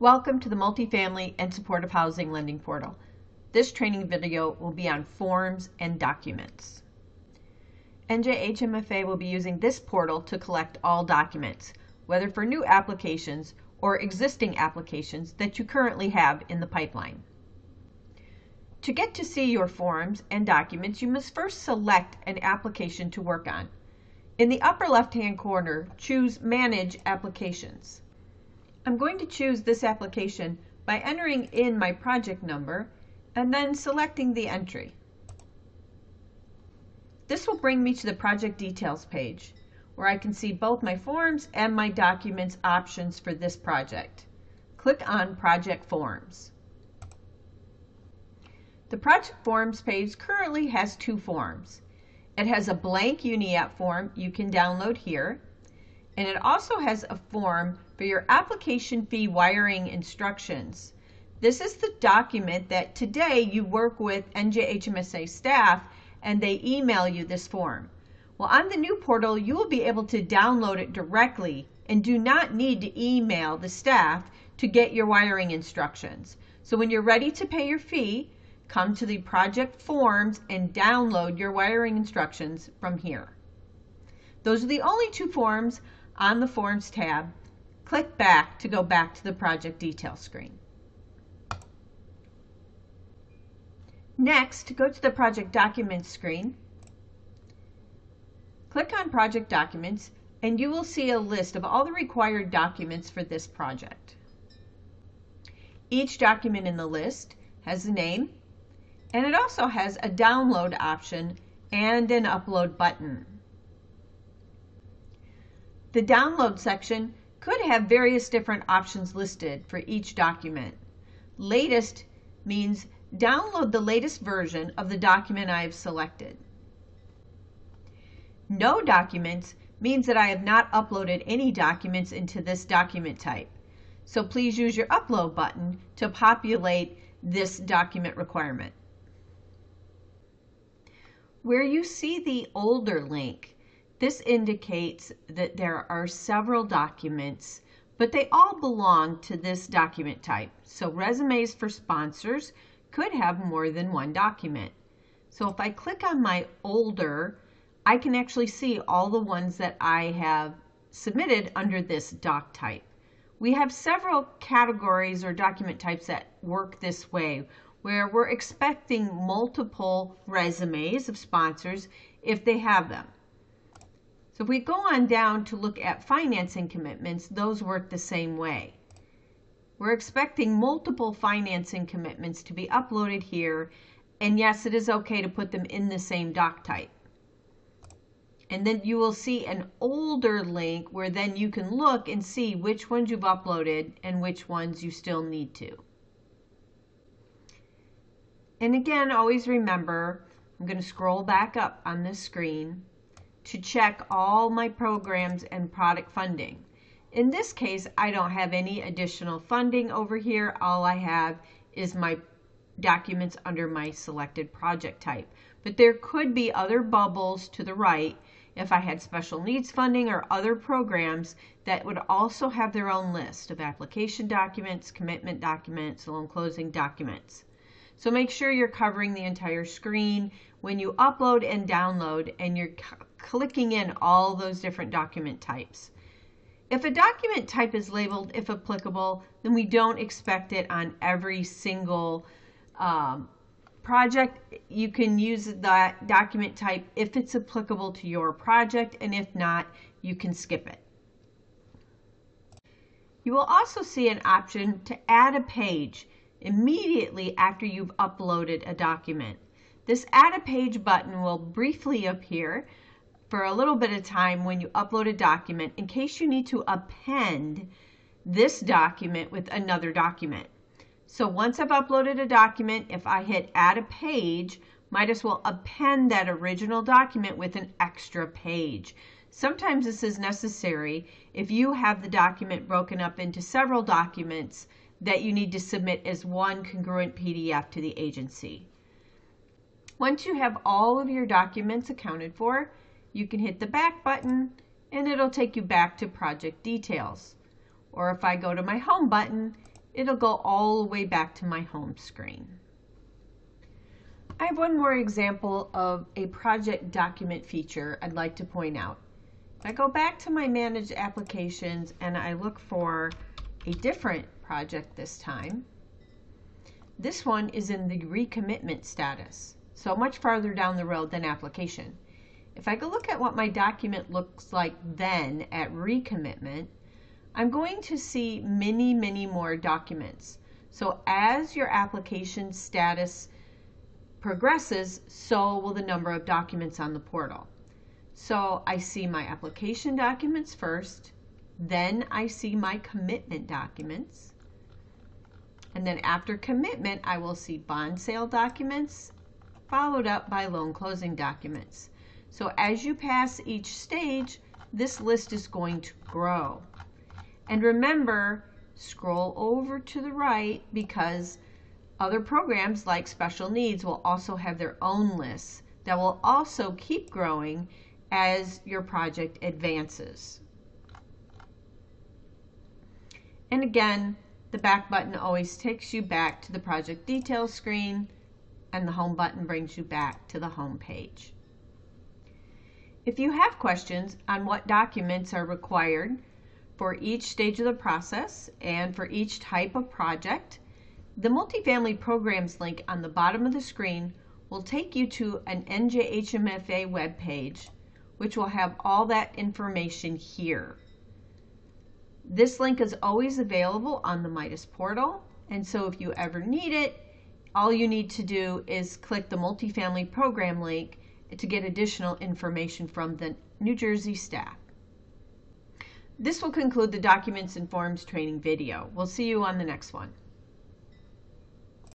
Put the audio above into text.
Welcome to the Multifamily and Supportive Housing Lending Portal. This training video will be on forms and documents. NJHMFA will be using this portal to collect all documents, whether for new applications or existing applications that you currently have in the pipeline. To get to see your forms and documents, you must first select an application to work on. In the upper left-hand corner, choose Manage Applications. I'm going to choose this application by entering in my project number and then selecting the entry. This will bring me to the project details page where I can see both my forms and my documents options for this project. Click on Project Forms. The Project Forms page currently has two forms. It has a blank UniApp form you can download here, and it also has a form for your application fee wiring instructions. This is the document that today you work with NJHMSA staff and they email you this form. Well, on the new portal, you will be able to download it directly and do not need to email the staff to get your wiring instructions. So when you're ready to pay your fee, come to the project forms and download your wiring instructions from here. Those are the only two forms on the Forms tab. Click back to go back to the project details screen. Next, go to the Project Documents screen. Click on Project Documents and you will see a list of all the required documents for this project. Each document in the list has a name, and it also has a download option and an upload button. The download section could have various different options listed for each document. Latest means download the latest version of the document I have selected. No documents means that I have not uploaded any documents into this document type. So please use your upload button to populate this document requirement. Where you see the older link, this indicates that there are several documents, but they all belong to this document type. So resumes for sponsors could have more than one document. So if I click on my older, I can actually see all the ones that I have submitted under this doc type. We have several categories or document types that work this way, where we're expecting multiple resumes of sponsors if they have them. So if we go on down to look at financing commitments, those work the same way. We're expecting multiple financing commitments to be uploaded here, and yes, it is okay to put them in the same doc type. And then you will see an older link where then you can look and see which ones you've uploaded and which ones you still need to. And again, always remember, I'm going to scroll back up on this screen to check all my programs and product funding. In this case, I don't have any additional funding over here. All I have is my documents under my selected project type. But there could be other bubbles to the right if I had special needs funding or other programs that would also have their own list of application documents, commitment documents, loan closing documents. So make sure you're covering the entire screen when you upload and download, and you're clicking in all those different document types. If a document type is labeled if applicable, then we don't expect it on every single project. You can use that document type if it's applicable to your project, and if not, you can skip it. You will also see an option to add a page immediately after you've uploaded a document. This Add a Page button will briefly appear for a little bit of time when you upload a document in case you need to append this document with another document. So once I've uploaded a document, if I hit Add a Page, might as well append that original document with an extra page. Sometimes this is necessary if you have the document broken up into several documents that you need to submit as one congruent PDF to the agency. Once you have all of your documents accounted for, you can hit the back button and it'll take you back to project details. Or if I go to my home button, it'll go all the way back to my home screen. I have one more example of a project document feature I'd like to point out. If I go back to my Manage Applications and I look for a different project this time, this one is in the recommitment status, so much farther down the road than application. If I go look at what my document looks like then at recommitment, I'm going to see many more documents. So as your application status progresses, so will the number of documents on the portal. So I see my application documents first, then I see my commitment documents, and then after commitment I will see bond sale documents, followed up by loan closing documents. So as you pass each stage, this list is going to grow. And remember, scroll over to the right because other programs like Special Needs will also have their own lists that will also keep growing as your project advances. And again, the back button always takes you back to the project details screen, and the home button brings you back to the home page. If you have questions on what documents are required for each stage of the process and for each type of project, the Multifamily Programs link on the bottom of the screen will take you to an NJHMFA webpage, which will have all that information here. This link is always available on the Midas portal, and so if you ever need it, all you need to do is click the Multifamily Program link to get additional information from the New Jersey staff. This will conclude the Documents and Forms training video. We'll see you on the next one.